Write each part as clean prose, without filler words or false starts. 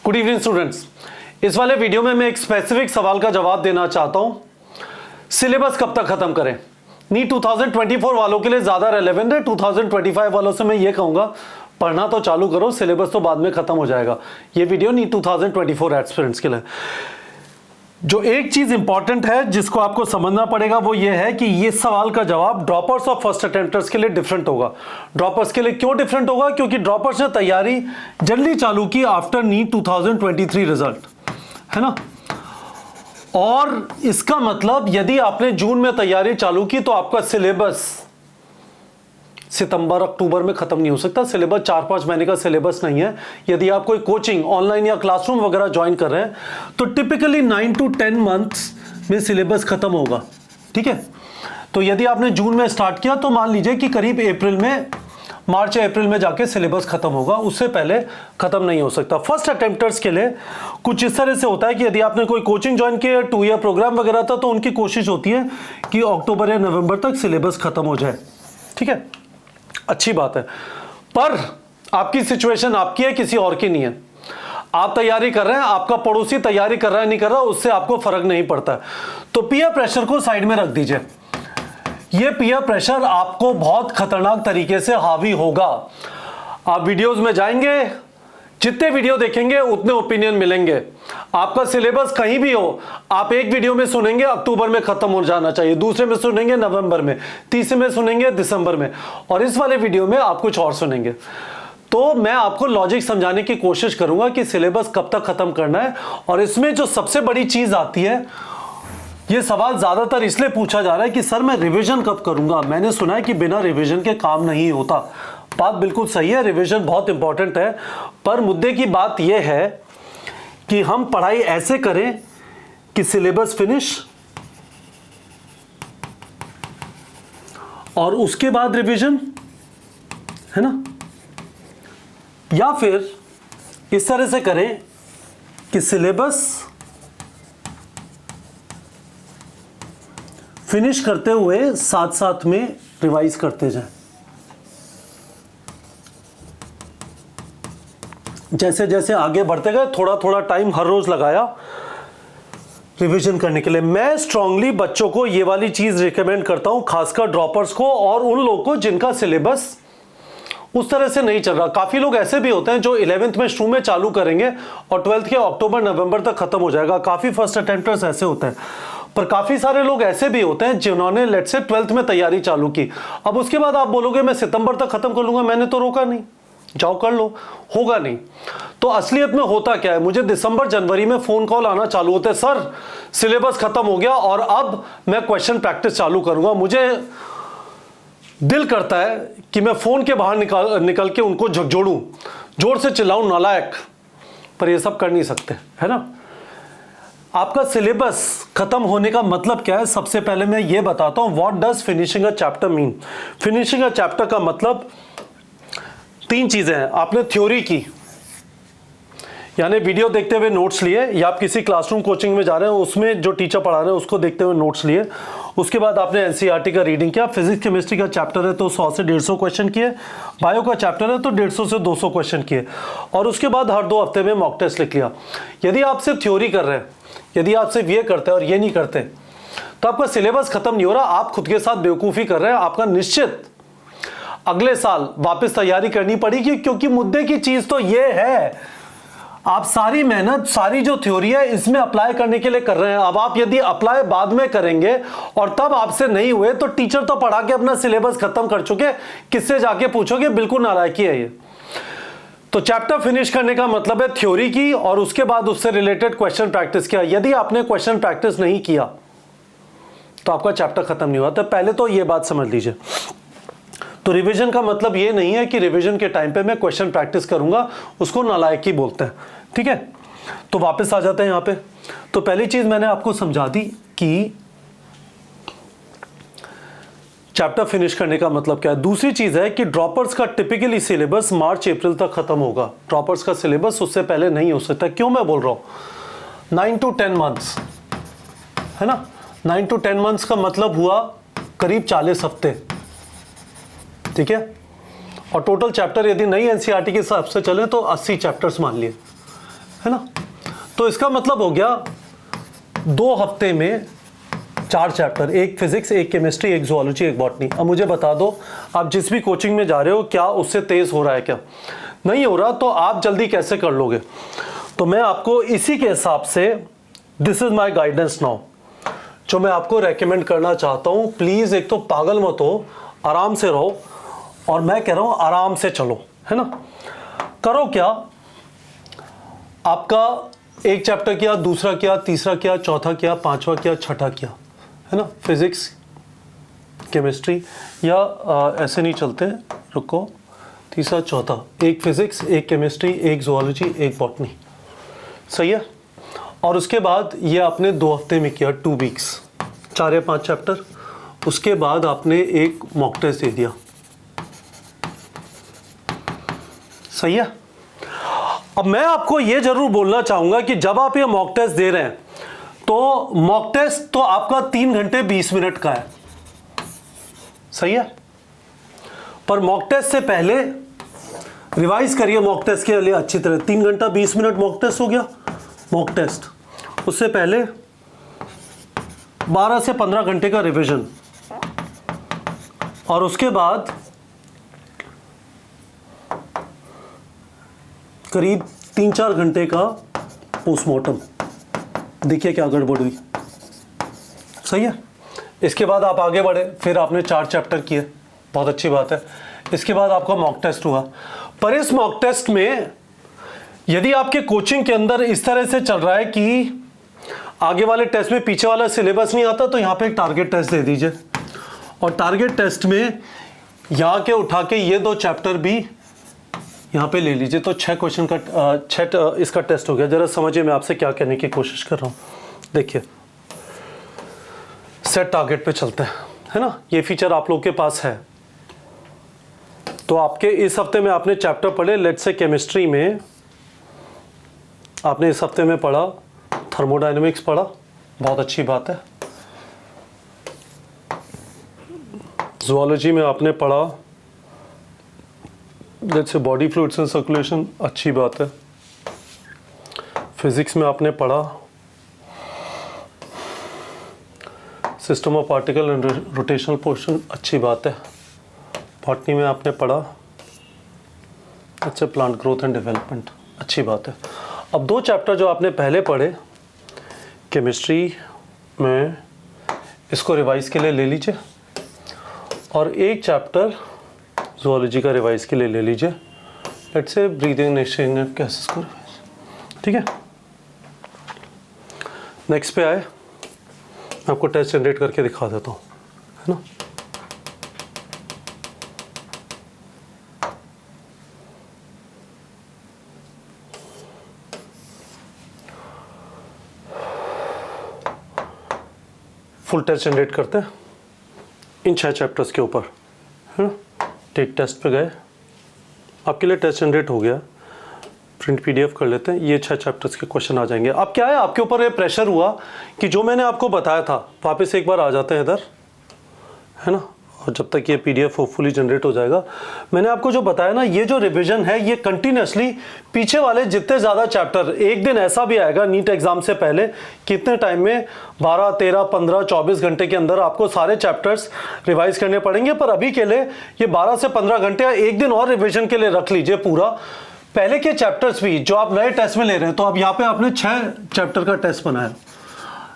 Good evening students. इस वाले video में मैं एक स्पेसिफिक सवाल का जवाब देना चाहता हूं। सिलेबस कब तक खत्म करें? नीट 2024 वालों के लिए ज्यादा रेलेवेंट है। 2025 वालों से मैं ये कहूंगा पढ़ना तो चालू करो, सिलेबस तो बाद में खत्म हो जाएगा। ये वीडियो नीट 2024 एस्पिरेंट्स के लिए। जो एक चीज इंपॉर्टेंट है जिसको आपको समझना पड़ेगा वो ये है कि ये सवाल का जवाब ड्रॉपर्स और फर्स्ट अटेम्प्टर्स के लिए डिफरेंट होगा। ड्रॉपर्स के लिए क्यों डिफरेंट होगा? क्योंकि ड्रॉपर्स ने तैयारी जल्दी चालू की आफ्टर नीट 2023 रिजल्ट, है ना। और इसका मतलब यदि आपने जून में तैयारी चालू की तो आपका सिलेबस सितंबर अक्टूबर में खत्म नहीं हो सकता। सिलेबस 4-5 महीने का सिलेबस नहीं है। यदि आप कोई कोचिंग ऑनलाइन या क्लासरूम वगैरह ज्वाइन कर रहे हैं तो टिपिकली 9 to 10 मंथ्स में सिलेबस खत्म होगा, ठीक है। तो यदि आपने जून में स्टार्ट किया तो मान लीजिए कि करीब मार्च या अप्रैल में जाके सिलेबस खत्म होगा, उससे पहले खत्म नहीं हो सकता। फर्स्ट अटेम्प्टर्स के लिए कुछ इस तरह से होता है कि यदि आपने कोई कोचिंग ज्वाइन किया, 2 ईयर प्रोग्राम वगैरह था, तो उनकी कोशिश होती है कि अक्टूबर या नवंबर तक सिलेबस खत्म हो जाए, ठीक है। अच्छी बात है, पर आपकी सिचुएशन आपकी है, किसी और की नहीं है। आप तैयारी कर रहे हैं, आपका पड़ोसी तैयारी कर रहा है नहीं कर रहा, उससे आपको फर्क नहीं पड़ता। तो पीयर प्रेशर को साइड में रख दीजिए। ये पीयर प्रेशर आपको बहुत खतरनाक तरीके से हावी होगा। आप वीडियोस में जाएंगे, जितने वीडियो देखेंगे उतने ओपिनियन मिलेंगे। आपका सिलेबस कहीं भी हो, आप एक वीडियो में सुनेंगे अक्टूबर में खत्म हो जाना चाहिए, दूसरे में सुनेंगे नवंबर में, तीसरे में सुनेंगे दिसंबर में, और इस वाले वीडियो में आप कुछ और सुनेंगे। तो मैं आपको लॉजिक समझाने की कोशिश करूंगा कि सिलेबस कब तक खत्म करना है। और इसमें जो सबसे बड़ी चीज आती है, ये सवाल ज्यादातर इसलिए पूछा जा रहा है कि सर मैं रिवीजन कब करूंगा। मैंने सुना है कि बिना रिवीजन के काम नहीं होता। बात बिल्कुल सही है, रिवीजन बहुत इंपॉर्टेंट है, पर मुद्दे की बात यह है कि हम पढ़ाई ऐसे करें कि सिलेबस फिनिश और उसके बाद रिवीजन, है ना। या फिर इस तरह से करें कि सिलेबस फिनिश करते हुए साथ साथ में रिवाइज करते जाएं। जैसे जैसे आगे बढ़ते गए थोड़ा थोड़ा टाइम हर रोज लगाया रिवीजन करने के लिए। मैं स्ट्रांगली बच्चों को ये वाली चीज रिकमेंड करता हूं, खासकर ड्रॉपर्स को और उन लोगों को जिनका सिलेबस उस तरह से नहीं चल रहा। काफी लोग ऐसे भी होते हैं जो 11th में शुरू में चालू करेंगे और 12th के अक्टूबर नवंबर तक खत्म हो जाएगा। काफी फर्स्ट अटेम्प्टर्स ऐसे होते हैं, पर काफी सारे लोग ऐसे भी होते हैं जिन्होंने लेट्स से 12th में तैयारी चालू की। अब उसके बाद आप बोलोगे मैं सितंबर तक खत्म कर लूंगा, मैंने तो रोका नहीं, जाओ कर लो, होगा नहीं। तो असलियत में होता क्या है, मुझे दिसंबर जनवरी में फोन कॉल आना चालू होते हैं, सर सिलेबस खत्म हो गया और अब मैं क्वेश्चन प्रैक्टिस चालू करूंगा। मुझे दिल करता है कि मैं फोन के बाहर निकल के उनको झकझोड़ूं, जोर से चिल्लाऊं नालायक, पर ये सब कर नहीं सकते, है ना। आपका सिलेबस खत्म होने का मतलब क्या है? सबसे पहले मैं ये बताता हूं what does finishing a chapter mean. Finishing a chapter का मतलब 3 चीजें हैं। आपने थ्योरी की, यानी वीडियो देखते हुए नोट्स लिए, या आप किसी क्लासरूम कोचिंग में जा रहे हैं उसमें जो टीचर पढ़ा रहे हैं उसको देखते हुए नोट्स लिए। उसके बाद आपने एनसीईआरटी का रीडिंग किया। फिजिक्स केमिस्ट्री का चैप्टर है तो 100 से 150 क्वेश्चन किए। बायो का चैप्टर है तो 150 से 200 क्वेश्चन किए। और उसके बाद हर 2 हफ्ते में मॉक टेस्ट लिख लिया। यदि आप सिर्फ थ्योरी कर रहे हैं, यदि आप सिर्फ ये करते हैं और ये नहीं करते, तो आपका सिलेबस खत्म नहीं हो रहा, आप खुद के साथ बेवकूफ़ी कर रहे हैं। आपका निश्चित अगले साल वापस तैयारी करनी पड़ेगी, क्योंकि मुद्दे की चीज तो ये है आप सारी मेहनत, सारी जो थ्योरी है इसमें अप्लाई करने के लिए कर रहे हैं। अब आप यदि अप्लाई बाद में करेंगे और तब आपसे नहीं हुए तो टीचर तो पढ़ा के अपना सिलेबस खत्म कर चुके, किससे जाके पूछोगे? बिल्कुल नालायकी है ये। तो चैप्टर फिनिश करने का मतलब है थ्योरी की और उसके बाद उससे रिलेटेड क्वेश्चन प्रैक्टिस किया। यदि आपने क्वेश्चन प्रैक्टिस नहीं किया तो आपका चैप्टर खत्म नहीं हुआ। तो पहले तो ये बात समझ लीजिए। तो रिवीजन का मतलब ये नहीं है कि रिवीजन के टाइम पे मैं क्वेश्चन प्रैक्टिस करूंगा, उसको नालायकी बोलते हैं, ठीक है। तो वापस आ जाते हैं यहां पे। तो पहली चीज मैंने आपको समझा दी कि चैप्टर फिनिश करने का मतलब क्या है। दूसरी चीज है कि ड्रॉपर्स का टिपिकली सिलेबस मार्च अप्रैल तक खत्म होगा। ड्रॉपर्स का सिलेबस उससे पहले नहीं हो सकता। क्यों मैं बोल रहा हूं? 9 to 10 मंथ्स, है ना। 9 to 10 मंथ्स का मतलब हुआ करीब 40 हफ्ते, ठीक है। और टोटल चैप्टर यदि नई एनसीईआरटी के हिसाब से चले तो 80 चैप्टर्स मान लिए, है ना। तो इसका मतलब हो गया 2 हफ्ते में 4 चैप्टर, एक फिजिक्स, एक केमिस्ट्री, एक जूलॉजी, एक बॉटनी। अब मुझे बता दो, आप जिस भी कोचिंग में जा रहे हो क्या उससे तेज हो रहा है? क्या नहीं हो रहा, तो आप जल्दी कैसे कर लोगे? तो मैं आपको इसी के हिसाब से, this is my guidance now, जो मैं आपको रेकमेंड करना चाहता हूं। प्लीज एक तो पागल मत हो, आराम से रहो, और मैं कह रहा हूं आराम से चलो, है ना। करो क्या, आपका एक चैप्टर किया, दूसरा किया, तीसरा किया, चौथा किया, पांचवा किया, छठा किया, है ना। फिजिक्स, केमिस्ट्री, या ऐसे नहीं चलते, रुको, तीसरा चौथा, एक फिजिक्स, एक केमिस्ट्री, एक जूलॉजी, एक बॉटनी, सही है। और उसके बाद ये आपने 2 हफ्ते में किया, 2 वीक्स, 4 या 5 चैप्टर। उसके बाद आपने एक मॉक टेस्ट दे दिया, सही है। अब मैं आपको ये जरूर बोलना चाहूंगा कि जब आप ये मॉक टेस्ट दे रहे हैं, तो मॉक टेस्ट तो आपका 3 घंटे 20 मिनट का है, सही है। पर मॉक टेस्ट से पहले रिवाइज करिए मॉक टेस्ट के लिए अच्छी तरह। 3 घंटा 20 मिनट मॉक टेस्ट हो गया, मॉक टेस्ट। उससे पहले 12 से 15 घंटे का रिवीजन, और उसके बाद करीब 3-4 घंटे का पोस्टमार्टम। देखिए क्या गड़बड़ हुई, सही है। इसके बाद आप आगे बढ़े, फिर आपने 4 चैप्टर किए, बहुत अच्छी बात है। इसके बाद आपका मॉक टेस्ट हुआ। पर इस मॉक टेस्ट में यदि आपके कोचिंग के अंदर इस तरह से चल रहा है कि आगे वाले टेस्ट में पीछे वाला सिलेबस नहीं आता, तो यहाँ पे एक टारगेट टेस्ट दे दीजिए, और टारगेट टेस्ट में यहाँ के उठा के ये 2 चैप्टर भी यहाँ पे ले लीजिए। तो 6 क्वेश्चन का 6 इसका टेस्ट हो गया। जरा समझिए मैं आपसे क्या कहने की कोशिश कर रहा हूँ। देखिए, सेट टारगेट पे चलते हैं, है ना। ये फीचर आप लोग के पास है। तो आपके इस हफ्ते में आपने चैप्टर पढ़े, लेट्स से केमिस्ट्री में आपने इस हफ्ते में पढ़ा थर्मोडायनेमिक्स पढ़ा, बहुत अच्छी बात है। जूलॉजी में आपने पढ़ा जैसे बॉडी फ्लूइड्स एंड सर्कुलेशन, अच्छी बात है। फिजिक्स में आपने पढ़ा system of particle and rotational portion, अच्छी बात है। बॉटनी में आपने पढ़ा अच्छा प्लांट ग्रोथ एंड डेवलपमेंट, अच्छी बात है। अब 2 चैप्टर जो आपने पहले पढ़े केमिस्ट्री में, इसको रिवाइज के लिए ले लीजिए, और एक चैप्टर जूलॉजी का रिवाइज के लिए ले लीजिए। Let's say breathing exchange gases को रिवाइज, ठीक है। नेक्स्ट पे आए, मैं आपको टेस्ट जनरेट करके दिखा देता हूँ, है ना। फुल टेस्ट जनरेट करते हैं इन 6 चैप्टर्स के ऊपर, है ना। टेक टेस्ट पे गए, आपके लिए टेस्ट जनरेट हो गया। प्रिंट पीडीएफ कर लेते हैं, ये 6 चैप्टर्स के क्वेश्चन आ जाएंगे। अब क्या है, आपके ऊपर ये प्रेशर हुआ कि जो मैंने आपको बताया था, वापस एक बार आ जाते हैं इधर, है ना। और जब तक ये पीडीएफ होपफुली जनरेट हो जाएगा, मैंने आपको जो बताया ना, ये जो रिवीजन है ये कंटिन्यूसली पीछे वाले जितने ज़्यादा चैप्टर, एक दिन ऐसा भी आएगा नीट एग्जाम से पहले, कितने टाइम में 12, 13, 15, 24 घंटे के अंदर आपको सारे चैप्टर्स रिवाइज करने पड़ेंगे। पर अभी के लिए ये 12 से 15 घंटे या एक दिन और रिविजन के लिए रख लीजिए पूरा। पहले के चैप्टर्स भी जो आप नए टेस्ट में ले रहे हैं, तो अब यहाँ पे आपने 6 चैप्टर का टेस्ट बनाया,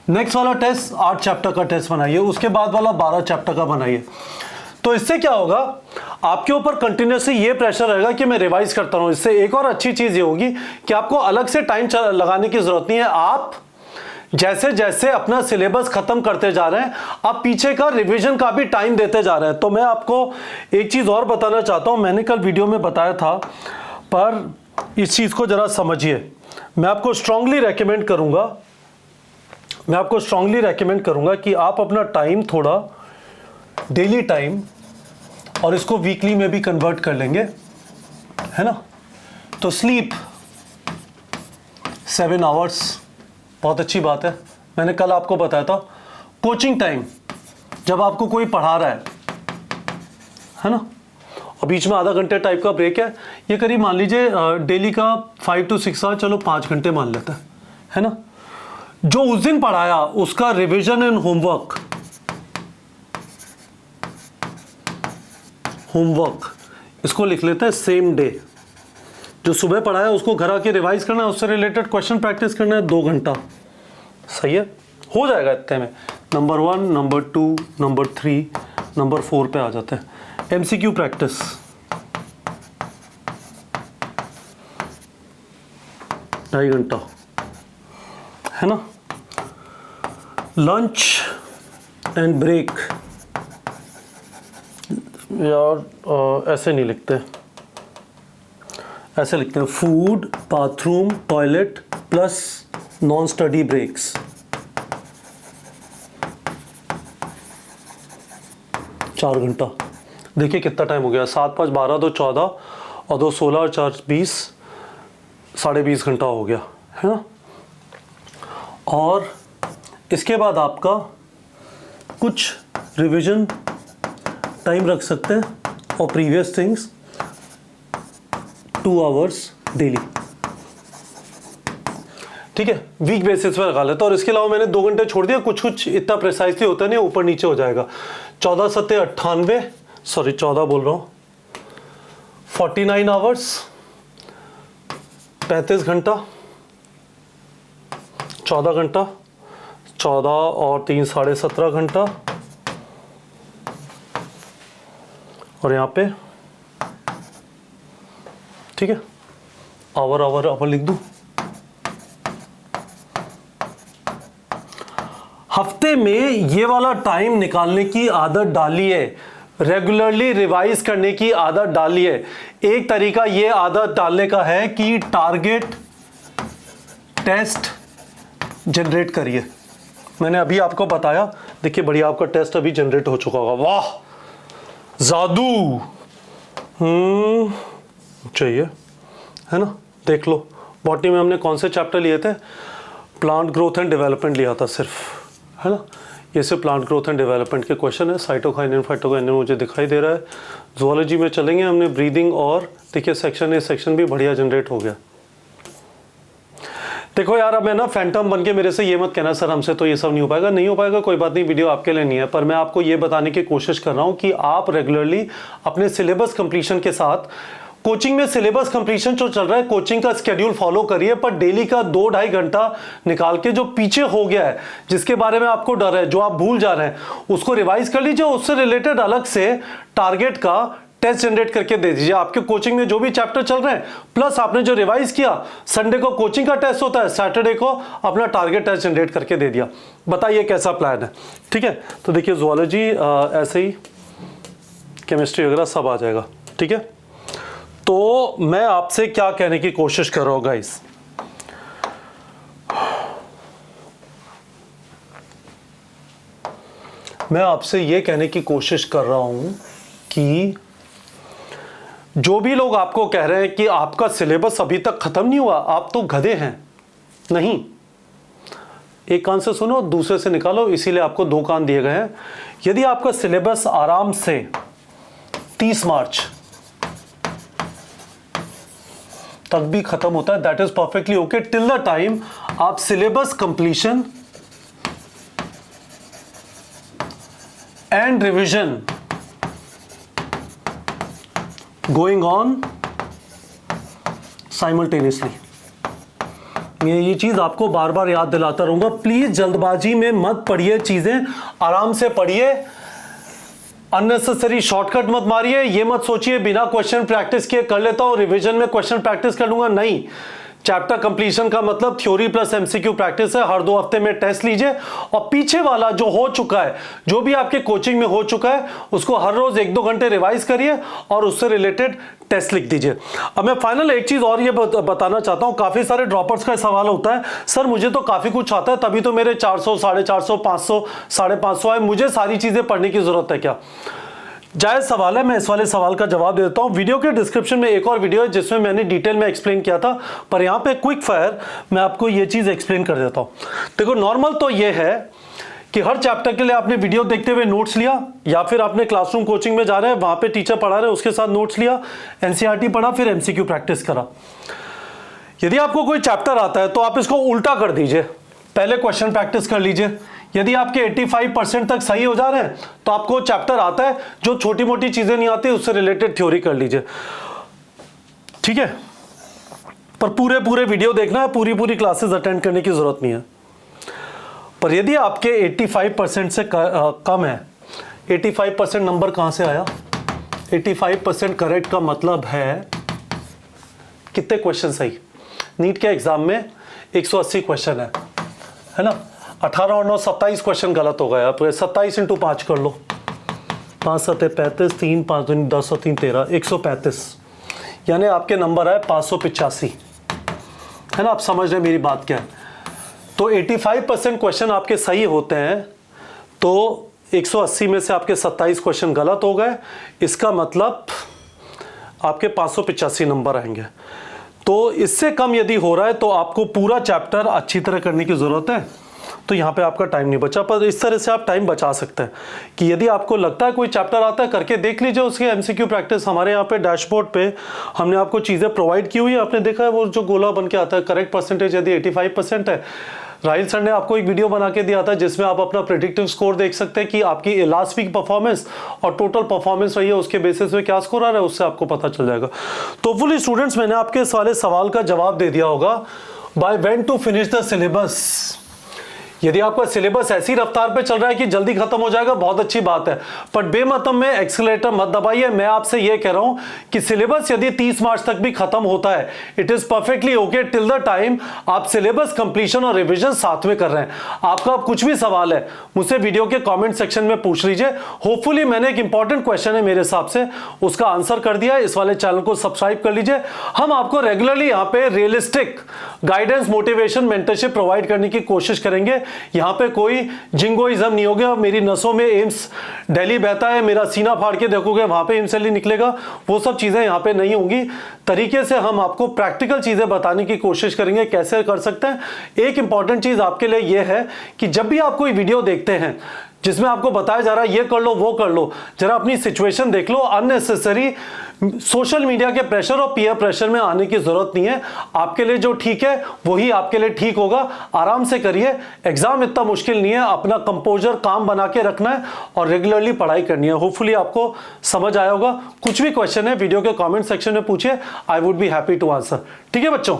नेक्स्ट वाला टेस्ट 8 चैप्टर का टेस्ट बनाइए, उसके बाद वाला 12 चैप्टर का बनाइए। तो इससे क्या होगा, आपके ऊपर कंटिन्यूसली ये प्रेशर रहेगा कि मैं रिवाइज करता रहूं। इससे एक और अच्छी चीज ये होगी कि आपको अलग से टाइम लगाने की जरूरत नहीं है। आप जैसे जैसे अपना सिलेबस खत्म करते जा रहे हैं, आप पीछे का रिवीजन का भी टाइम देते जा रहे हैं। तो मैं आपको एक चीज और बताना चाहता हूं, मैंने कल वीडियो में बताया था, पर इस चीज को जरा समझिए। मैं आपको स्ट्रांगली रेकमेंड करूंगा कि आप अपना टाइम थोड़ा डेली टाइम और इसको वीकली में भी कन्वर्ट कर लेंगे, है ना। तो स्लीप 7 आवर्स बहुत अच्छी बात है। मैंने कल आपको बताया था कोचिंग टाइम, जब आपको कोई पढ़ा रहा है ना, और बीच में आधा घंटे टाइप का ब्रेक है, ये करीब मान लीजिए डेली का 5 to 6 आवर, चलो 5 घंटे मान लेते हैं, है ना। जो उस दिन पढ़ाया उसका रिवीजन एंड होमवर्क इसको लिख लेते हैं सेम डे। जो सुबह पढ़ाया उसको घर आके रिवाइज करना है, उससे रिलेटेड क्वेश्चन प्रैक्टिस करना है 2 घंटा। सही है, हो जाएगा इतने में। नंबर 1, नंबर 2, नंबर 3, नंबर 4 पे आ जाते हैं। एमसीक्यू प्रैक्टिस, ढाई घंटा, है ना। लंच एंड ब्रेक, यार ऐसे नहीं लिखते, ऐसे लिखते हैं food, bathroom, toilet plus non study breaks. 4 घंटा। देखिए कितना टाइम हो गया, 7, 5, 12, 2, 14 और 2, 16 और 4, 20, 20.5 घंटा हो गया, है ना। और इसके बाद आपका कुछ रिवीजन टाइम रख सकते हैं और प्रीवियस थिंग्स 2 आवर्स डेली, ठीक है, वीक बेसिस पर लगा लेता। और इसके अलावा मैंने 2 घंटे छोड़ दिया, कुछ कुछ इतना प्रिसाइसली होता नहीं, ऊपर नीचे हो जाएगा। 14 7 98, सॉरी 14 बोल रहा हूँ, 49 आवर्स, 35 घंटा, 14 घंटा, 14 और 3 17.5 घंटा, और यहाँ पे ठीक है आवर लिख दूं। हफ्ते में ये वाला टाइम निकालने की आदत डालिए, रेगुलरली रिवाइज करने की आदत डालिए। एक तरीका ये आदत डालने का है कि टारगेट टेस्ट जनरेट करिए। मैंने अभी आपको बताया, देखिए बढ़िया आपका टेस्ट अभी जनरेट हो चुका होगा। वाह जादू चाहिए, है ना। देख लो बॉटनी में हमने कौन से चैप्टर लिए थे, प्लांट ग्रोथ एंड डेवलपमेंट लिया था सिर्फ, है ना। ये सिर्फ प्लांट ग्रोथ एंड डेवलपमेंट के क्वेश्चन है। साइटोकाइनेन फाइटोकाइनेन मुझे दिखाई दे रहा है। जूलॉजी में चलेंगे हमने ब्रीदिंग, और देखिए सेक्शन ए सेक्शन भी बढ़िया जनरेट हो गया। देखो यार, अब मैं ना फैंटम बन के मेरे से ये मत कहना सर हमसे तो ये सब नहीं हो पाएगा। नहीं हो पाएगा, कोई बात नहीं, वीडियो आपके लिए नहीं है, पर मैं आपको ये बताने की कोशिश कर रहा हूँ कि आप रेगुलरली अपने सिलेबस कंप्लीशन के साथ, कोचिंग में सिलेबस कंप्लीशन जो चल रहा है, कोचिंग का स्केड्यूल फॉलो करिए, पर डेली का 2-2.5 घंटा निकाल के जो पीछे हो गया है, जिसके बारे में आपको डर है, जो आप भूल जा रहे हैं, उसको रिवाइज कर लीजिए। उससे रिलेटेड अलग से टारगेट का टेस्ट जनरेट करके दे दीजिए। आपके कोचिंग में जो भी चैप्टर चल रहे हैं, प्लस आपने जो रिवाइज किया, संडे को कोचिंग का टेस्ट होता है, सैटरडे को अपना टारगेट टेस्ट जनरेट करके दे दिया। बताइए कैसा प्लान है, ठीक है। तो देखिए जूलॉजी ऐसे ही, केमिस्ट्री वगैरह सब आ जाएगा, ठीक है। तो मैं आपसे क्या कहने की कोशिश कर रहा हूं गाइस, मैं आपसे यह कहने की कोशिश कर रहा हूं कि जो भी लोग आपको कह रहे हैं कि आपका सिलेबस अभी तक खत्म नहीं हुआ, आप तो गधे हैं। नहीं, एक कान से सुनो, दूसरे से निकालो, इसीलिए आपको 2 कान दिए गए हैं। यदि आपका सिलेबस आराम से 30 मार्च तक भी खत्म होता है, that is perfectly okay, till the time आप syllabus completion and revision going on simultaneously. मैं ये चीज आपको बार बार याद दिलाता रहूंगा, प्लीज जल्दबाजी में मत पढ़िए चीजें, आराम से पढ़िए, अननेसेसरी शॉर्टकट मत मारिए। ये मत सोचिए बिना क्वेश्चन प्रैक्टिस किए कर लेता हूं, रिवीजन में क्वेश्चन प्रैक्टिस कर लूंगा। नहीं, चैप्टर कंप्लीशन का मतलब थ्योरी प्लस एमसीक्यू प्रैक्टिस है। हर 2 हफ्ते में टेस्ट लीजिए, और पीछे वाला जो हो चुका है, जो भी आपके कोचिंग में हो चुका है, उसको हर रोज 1-2 घंटे रिवाइज करिए और उससे रिलेटेड टेस्ट लिख दीजिए। अब मैं फाइनल एक चीज और ये बताना चाहता हूं, काफी सारे ड्रॉपर्स का सवाल होता है, सर मुझे तो काफी कुछ आता है, तभी तो मेरे 400, 450, 500, 550 आए, मुझे सारी चीजें पढ़ने की जरूरत है क्या? जायज सवाल है, मैं इस वाले सवाल का जवाब दे देता हूं। वीडियो के डिस्क्रिप्शन में एक और वीडियो है जिसमें मैंने डिटेल में एक्सप्लेन किया था, पर यहां पे क्विक फायर मैं आपको ये चीज एक्सप्लेन कर देता हूं। देखो, नॉर्मल तो ये है कि हर चैप्टर के लिए आपने वीडियो देखते हुए नोट्स लिया, या फिर आपने क्लासरूम कोचिंग में जा रहे हैं, वहां पे टीचर पढ़ा रहे हैं, उसके साथ नोट्स लिया, एनसीईआरटी पढ़ा, फिर एमसीक्यू प्रैक्टिस करा। यदि आपको कोई चैप्टर आता है तो आप इसको उल्टा कर दीजिए, पहले क्वेश्चन प्रैक्टिस कर लीजिए। यदि आपके 85% तक सही हो जा रहे हैं तो आपको चैप्टर आता है, जो छोटी मोटी चीजें नहीं आती उससे रिलेटेड थ्योरी कर लीजिए, ठीक है। पर पूरे वीडियो देखना है, पूरी क्लासेस अटेंड करने की जरूरत नहीं है। पर यदि आपके 85% से कम है, 85% नंबर कहां से आया? 85% करेक्ट का मतलब है कितने क्वेश्चन सही? नीट के एग्जाम में 180 क्वेश्चन है ना, 18 और 9 27 क्वेश्चन गलत हो गया। आप 27 × 5 कर लो, 5 7 35, 3 5 2 10 और 3 13, 135, यानी आपके नंबर आए 585, है ना। आप समझ रहे हैं मेरी बात क्या है? तो 85% क्वेश्चन आपके सही होते हैं, तो 180 में से आपके 27 क्वेश्चन गलत हो गए, इसका मतलब आपके 585 नंबर आएंगे। तो इससे कम यदि हो रहा है तो आपको पूरा चैप्टर अच्छी तरह करने की ज़रूरत है, तो यहाँ पे आपका टाइम नहीं बचा। पर इस तरह से आप टाइम बचा सकते हैं कि यदि आपको लगता है कोई चैप्टर आता है, करके देख लीजिए उसकी एमसीक्यू प्रैक्टिस। हमारे यहाँ पे डैशबोर्ड पे हमने आपको चीज़ें प्रोवाइड की हुई है, आपने देखा है वो जो गोला बन के आता है, करेक्ट परसेंटेज यदि 85% है। राहिल सर ने आपको एक वीडियो बना के दिया था जिसमें आप अपना प्रेडिक्टिव स्कोर देख सकते हैं कि आपकी लास्ट वीक परफॉर्मेंस और टोटल परफॉर्मेंस रही है, उसके बेसिस पे क्या स्कोर आ रहा है, उससे आपको पता चल जाएगा। तो फुली स्टूडेंट्स, मैंने आपके इस वाले सवाल का जवाब दे दिया होगा, by when to finish the syllabus. यदि आपका सिलेबस ऐसी रफ्तार पे चल रहा है कि जल्दी खत्म हो जाएगा, बहुत अच्छी बात है, पर बेमतलब में एक्सीलरेटर मत दबाइए। मैं आपसे ये कह रहा हूं कि सिलेबस यदि 30 मार्च तक भी खत्म होता है, it is perfectly okay till the time आप सिलेबस कंप्लीशन और रिवीजन साथ में कर रहे हैं। आपका कुछ भी सवाल है मुझसे वीडियो के कॉमेंट सेक्शन में पूछ लीजिए। होपफुली मैंने एक इंपॉर्टेंट क्वेश्चन है मेरे हिसाब से, उसका आंसर कर दिया है। इस वाले चैनल को सब्सक्राइब कर लीजिए। हम आपको रेगुलरली यहाँ पे realistic guidance, motivation, mentorship provide करने की कोशिश करेंगे। यहां पे कोई जिंगोइज्म नहीं होगा, मेरी नसों में एम्स दिल्ली बहता है, मेरा सीना फाड़ के देखोगे वहां पे एम्स दिल्ली निकलेगा, वो सब चीजें यहां पे नहीं होंगी। तरीके से हम आपको प्रैक्टिकल चीजें बताने की कोशिश करेंगे कैसे कर सकते हैं। एक इंपॉर्टेंट चीज आपके लिए यह है कि जब भी आप कोई वीडियो देखते हैं जिसमें आपको बताया जा रहा है ये कर लो वो कर लो, जरा अपनी सिचुएशन देख लो। अननेसेसरी सोशल मीडिया के प्रेशर और पीयर प्रेशर में आने की जरूरत नहीं है। आपके लिए जो ठीक है वही आपके लिए ठीक होगा। आराम से करिए, एग्जाम इतना मुश्किल नहीं है, अपना कंपोजर काम बना के रखना है और रेगुलरली पढ़ाई करनी है। होपफुली आपको समझ आया होगा। कुछ भी क्वेश्चन है वीडियो के कमेंट सेक्शन में पूछिए, I would be happy to answer. ठीक है बच्चों।